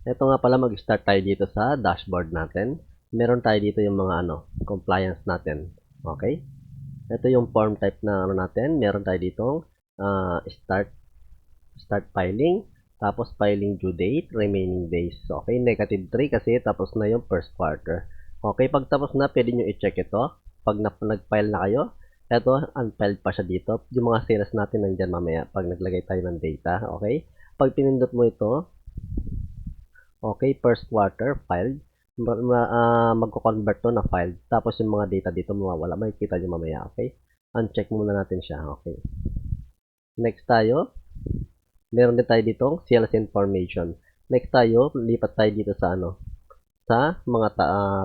Ito nga pala, mag-start tayo dito sa dashboard natin. Meron tayo dito yung mga compliance natin. Okay? Ito yung form type na natin. Meron tayo dito start filing, tapos filing due date, remaining days. Okay, negative 3 kasi tapos na yung first quarter. Okay, pag tapos na, pwede nyo i-check ito. Pag nag-file na kayo, ito, unfiled pa siya dito. Yung mga sales natin nandyan mamaya pag naglagay tayo ng data. Okay, pag pinindot mo ito, okay, first quarter, filed. Magko-convert to na filed. Tapos yung mga data dito mawawala. Makikita nyo mamaya, okay? Uncheck muna natin siya, okay? Next tayo, meron din tayo ditong sales information. Next tayo, lipat tayo dito sa sa mga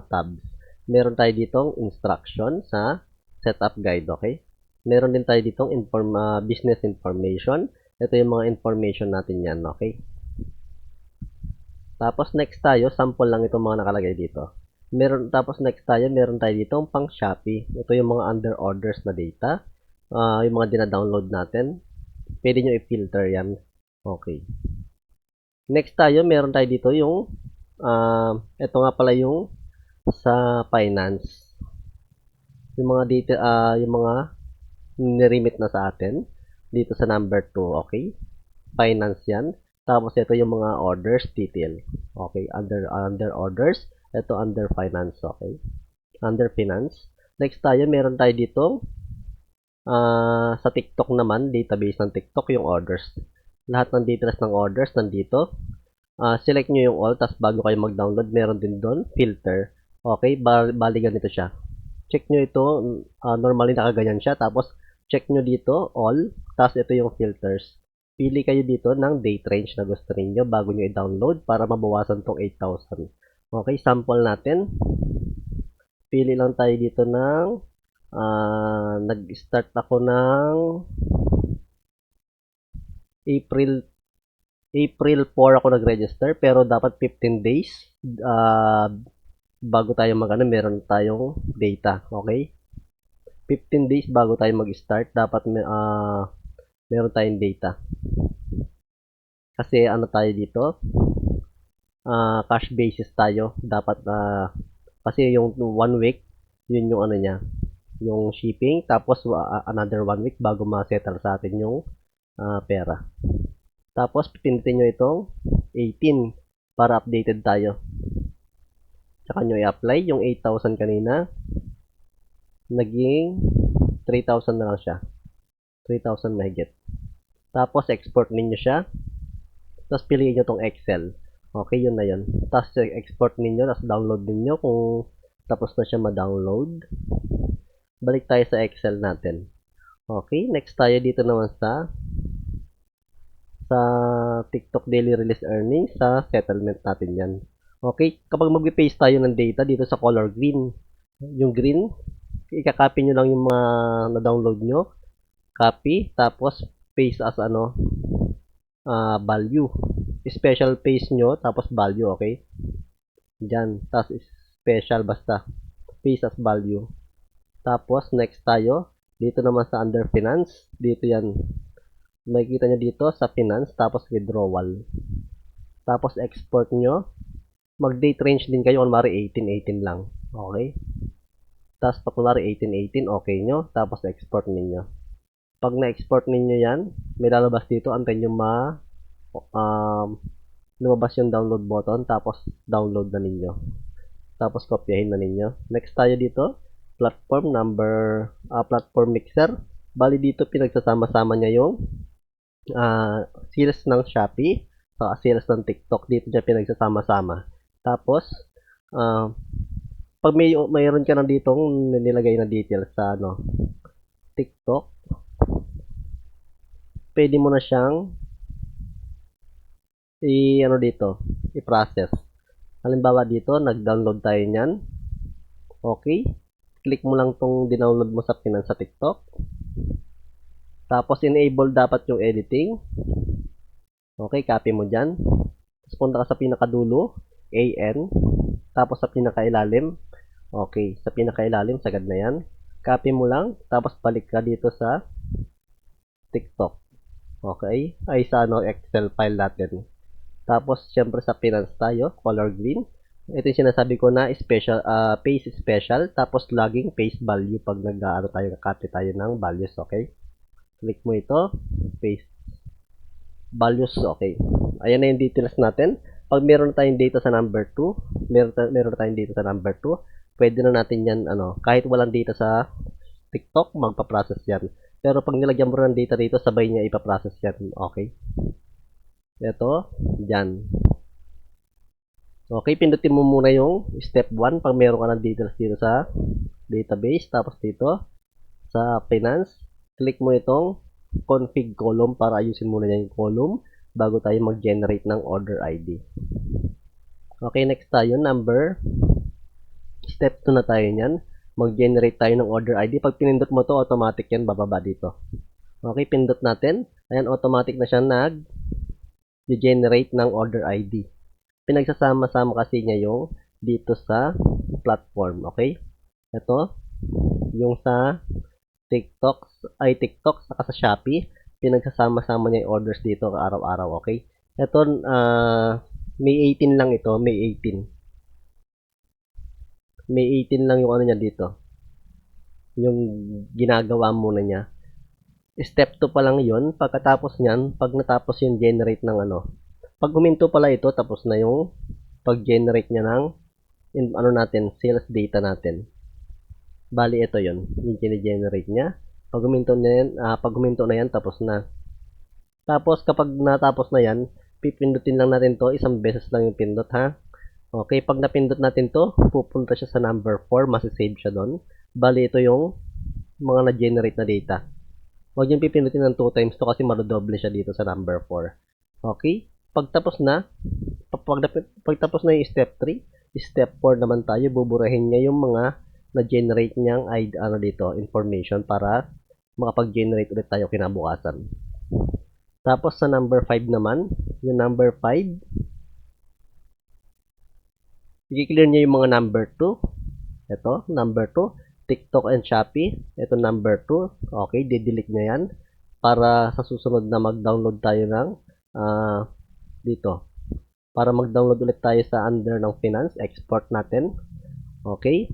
tabs. Meron tayo ditong instruction sa setup guide, okay? Meron din tayo ditong business information. Ito yung mga information natin yan, okay? Tapos next tayo, sample lang itong mga nakalagay dito. Tapos next tayo, meron tayo dito pang Shopee. Ito yung mga under orders na data. Yung mga dina-download natin. Pwede nyo i-filter yan. Okay. Next tayo, meron tayo dito yung ito nga pala yung sa finance. Yung mga data, yung mga niremit na sa atin dito sa number 2, okay? Finance yan. Tapos ito yung mga orders detail. Okay, under orders, ito under finance, okay? Under finance. Next tayo, meron tayo dito sa TikTok naman, database ng TikTok yung orders. Lahat ng details ng orders nandito. Select nyo yung all, tapos bago kayo mag-download, meron din doon filter. Okay, bali ganito siya. Check nyo ito, normally nakaganyan siya, tapos check nyo dito all, tapos ito yung filters. Pili kayo dito ng date range na gusto niyo bago nyo i-download para mabawasan tong 8,000. Okay, sample natin. Pili lang tayo dito ng nag-start ako ng April 4 ako nag-register, pero dapat 15 days bago tayo meron tayong data, okay? 15 days bago tayo mag-start, dapat meron tayong data. Kasi ano tayo dito, cash basis tayo. Dapat, kasi yung 1 week, yun yung niya, yung shipping, tapos another 1 week bago ma-settle sa atin yung pera. Tapos, pipindutin nyo itong 18 para updated tayo. Tsaka nyo i-apply yung 8,000 kanina. Naging 3,000 na lang siya. 3,000 mahigit. Tapos, export ninyo siya. Tapos, piliin nyo tong Excel. Okay, yun na yun. Tapos, export ninyo. Tapos, download ninyo kung tapos na siya ma-download. Balik tayo sa Excel natin. Okay, next tayo dito naman sa TikTok daily release earnings sa settlement natin yan. Okay, kapag mag-paste tayo ng data dito sa color green, yung green, ikakopy nyo lang yung mga na-download nyo, copy, tapos paste as value. Special paste nyo, tapos value, okay? Diyan, tapos special basta, paste as value. Tapos next tayo, dito naman sa under finance, dito yan, makikita nyo dito sa finance, tapos withdrawal. Tapos export nyo, mag-date range din kayo, kunwari 18 lang. Okay? Tapos pag kunwari 18 okay nyo, tapos export ninyo. Pag na-export ninyo yan, may lalabas dito, antayin nyo lumabas yung download button, tapos download na ninyo. Tapos kopyahin na ninyo. Next tayo dito, platform mixer. Bali dito pinagsasama-sama niya yung sales ng Shopee, sales ng TikTok, dito niya pinagsasama-sama. Tapos, pag mayroon ka na ditong nilagay na details sa TikTok, pwede mo na siyang dito, i-process. Halimbawa dito, nag-download tayo niyan. Okay. Click mo lang tong dinownload mo sa Finance sa TikTok. Tapos, enable dapat yung editing. Okay, copy mo dyan. Tapos, punta ka sa pinakadulo, AN. Tapos, sa pinakailalim, okay, sa pinakailalim, sagad na yan. Copy mo lang, tapos balik ka dito sa TikTok. Okay, ay sa Excel file natin. Tapos, syempre sa finance tayo, color green. Ito yung sinasabi ko na special, paste special, tapos logging paste value pag nag-ano tayo, copy tayo ng values, okay? Click mo ito, paste values, okay. Ayan na yung details natin. Pag meron na tayong data sa number 2, meron na tayong data sa number 2, pwede na natin yan, kahit walang data sa TikTok, magpa-process yan. Pero pag nilagyan mo ng data dito, sabay niya ipa-process yan, okay? Ito, dyan. Okay, pindutin mo muna yung step 1 pag meron ka ng details dito sa database. Tapos dito, sa finance, click mo itong config column para ayusin muna niya yung column bago tayo mag-generate ng order ID. Okay, next tayo, step 2 na tayo niyan. Mag-generate tayo ng order ID. Pag pinindot mo to, automatic yan, bababa dito. Okay, pindot natin. Ayan, automatic na siya nag-generate ng order ID. Pinagsasama-sama kasi niya yung dito sa platform, okay? Ito, yung sa TikTok, saka sa Shopee, pinagsasama-sama niya yung orders dito araw-araw, okay? Ito, May 18 lang ito, May 18. May 18 lang yung ano niya dito. Yung ginagawa muna niya. Step 2 pa lang yun. Pagkatapos niyan, pag natapos yung generate ng pag huminto pala ito, tapos na yung pag-generate niya ng sales data natin. Bali, ito yun. Yung generate niya. Pag huminto na yan, tapos na. Tapos, kapag natapos na yan, pipindutin lang natin to. Isang beses lang yung pindot, ha? Okay, pag napindot natin to, pupunta siya sa number 4. Masasave siya doon. Bali, ito yung mga na-generate na data. Huwag yung pipindutin ng 2 times to kasi marodoble siya dito sa number 4. Okay? Pagtapos na yung step 3, step 4 naman tayo, buburahin niya yung mga na-generate niyang information para makapag-generate ulit tayo kinabukasan. Tapos sa number 5 naman, yung number 5, i-clear niya yung mga number 2. Ito, number 2, TikTok and Shopee. Ito number 2. Okay, de-delete niya yan para sa susunod na mag-download tayo ng dito. Para mag-download ulit tayo sa under ng finance, export natin. Okay.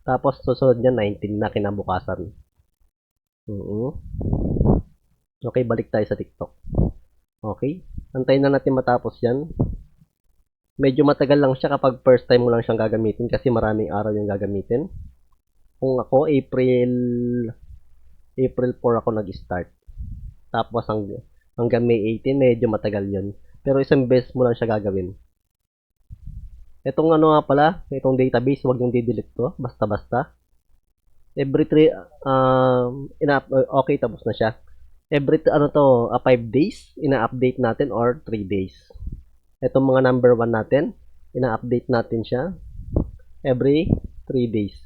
Tapos susunod niya 19 na kinabukasan. Okay, balik tayo sa TikTok. Okay. Antayin na natin matapos yan. Medyo matagal lang siya kapag first time mo lang siyang gagamitin kasi maraming araw yung gagamitin. Kung ako, April 4 ako nag-start. Tapos hanggang May 18, medyo matagal yun. Pero isang beses mo lang siya gagawin. Itong itong database, huwag yung di-delete to. Basta-basta. Every 3, okay, tapos na siya. Every, 5 days, ina-update natin or 3 days. Itong mga number 1 natin, ina-update natin siya every 3 days.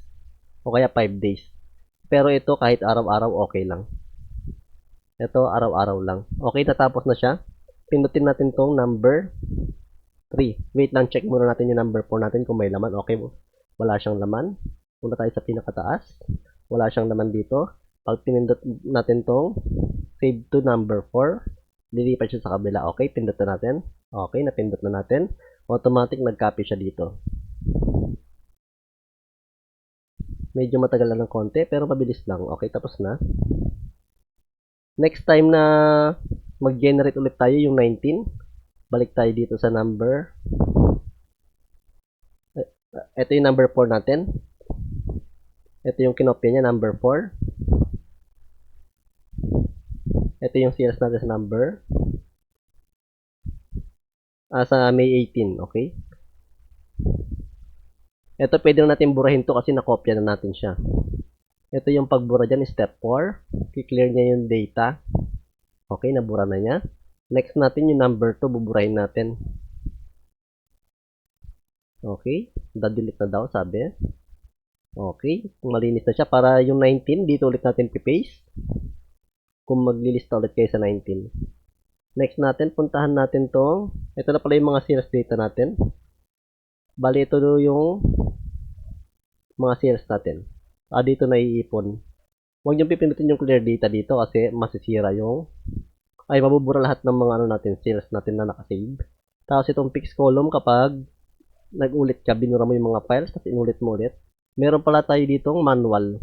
O kaya 5 days. Pero ito, kahit araw-araw, okay lang. Ito, araw-araw lang. Okay, natapos na siya. Pindutin natin tong number 3. Wait lang, check muna natin yung number 4 natin kung may laman. Okay, wala siyang laman. Punta tayo sa pinakataas. Wala siyang laman dito. Pag pinindot natin tong save to number 4, lilipat siya sa kabila. Okay, pindot na natin. Okay, napindot na natin. Automatic nag-copy siya dito. Medyo matagal lang ng konti, pero mabilis lang. Okay, tapos na. Next time na mag-generate ulit tayo yung 19, balik tayo dito sa number. Ito yung number 4 natin. Ito yung kinopya niya, number 4. Ito yung sales natin sa number. Sa May 18, okay? Ito pwede natin burahin to kasi nakopya na natin siya. Ito yung pagbura dyan, step 4. I-clear niya yung data. Okay, nabura na niya. Next natin yung number 2, buburahin natin. Okay, da-delete na daw, sabi. Okay, malinis na siya. Para yung 19, dito ulit natin pipaste. Kung maglilista ulit kayo sa 19. Next natin, puntahan natin tong, ito na pala yung mga sales data natin. Bali, ito yung mga sales natin. Dito na iipon. Huwag niyong pipindutin yung clear data dito kasi masisira yung ay mabubura lahat ng mga ano natin, sales natin na nakasave. Tapos itong fixed column kapag nag-ulit ka, binura mo yung mga files, tapos inulit mo ulit. Meron pala tayo ditong manual.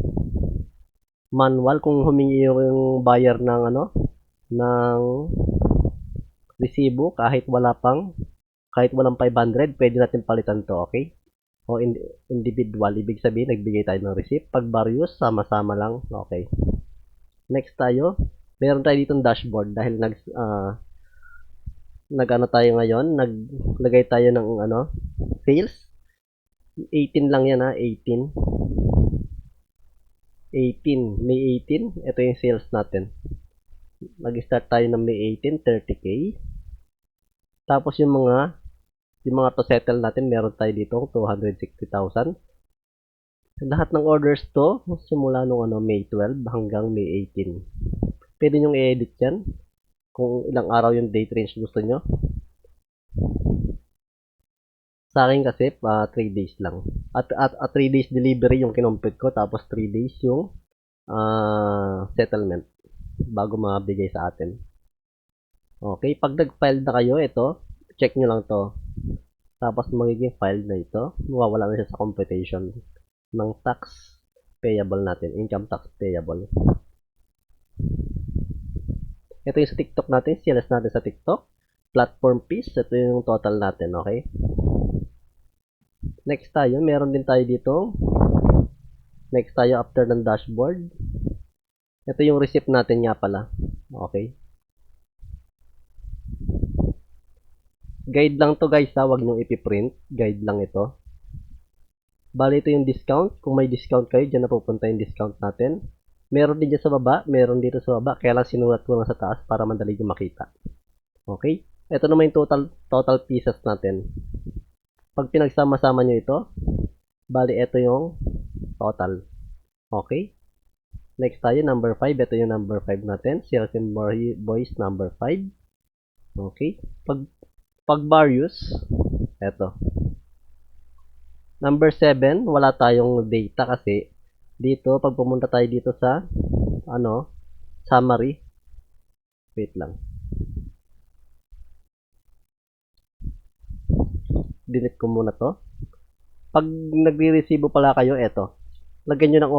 Manual kung humingi yung buyer ng ano, ng resibo kahit walang 500, pwede natin palitan to, okay? O individual, ibig sabihin nagbigay tayo ng receipt. Pag various, sama-sama lang, okay. Next tayo, meron tayo ditong dashboard dahil nag-ano tayo ngayon, naglagay tayo ng ano, sales. 18 lang yan ha, 18. 18, May 18, ito yung sales natin. Nag-start tayo ng May 18, 30k. Tapos yung mga to settle natin, meron tayo dito 260,000. Lahat ng orders to, simula nung May 12 hanggang May 18. Pwede nyo i-edit yan kung ilang araw yung date range gusto nyo. Sa akin kasi, 3 days lang. At 3 days delivery yung kinompute ko, tapos 3 days yung settlement bago mabigay sa atin. Okay, pag nag-file na kayo, ito, check nyo lang to. Tapos magiging file na ito, mawawala na siya sa computation ng tax payable natin, income tax payable. Ito yung sa TikTok natin, sales natin sa TikTok. Platform fees, ito yung total natin, okay? Next tayo, meron din tayo dito. Next tayo after ng dashboard. Ito yung receipt natin nga pala. Okay. Guide lang to guys ha, wag nyo ipiprint. Guide lang ito. Bali ito yung discount. Kung may discount kayo, dyan na pupunta yung discount natin. Meron din dyan sa baba, meron dito sa baba. Kaya lang sinulat ko lang sa taas para madali nyo makita. Okay. Ito naman yung total pieces natin. Pag pinagsama-sama nyo ito, bali ito yung total. Okay. Next tayo, number 5. Ito yung number 5 natin. Sales invoice number 5. Okay. Pag various, eto. Number 7, wala tayong data kasi dito, pag pumunta tayo dito sa summary. Wait lang. Delete ko muna to. Pag nagre-resibo pala kayo, eto. Lagyan nyo ng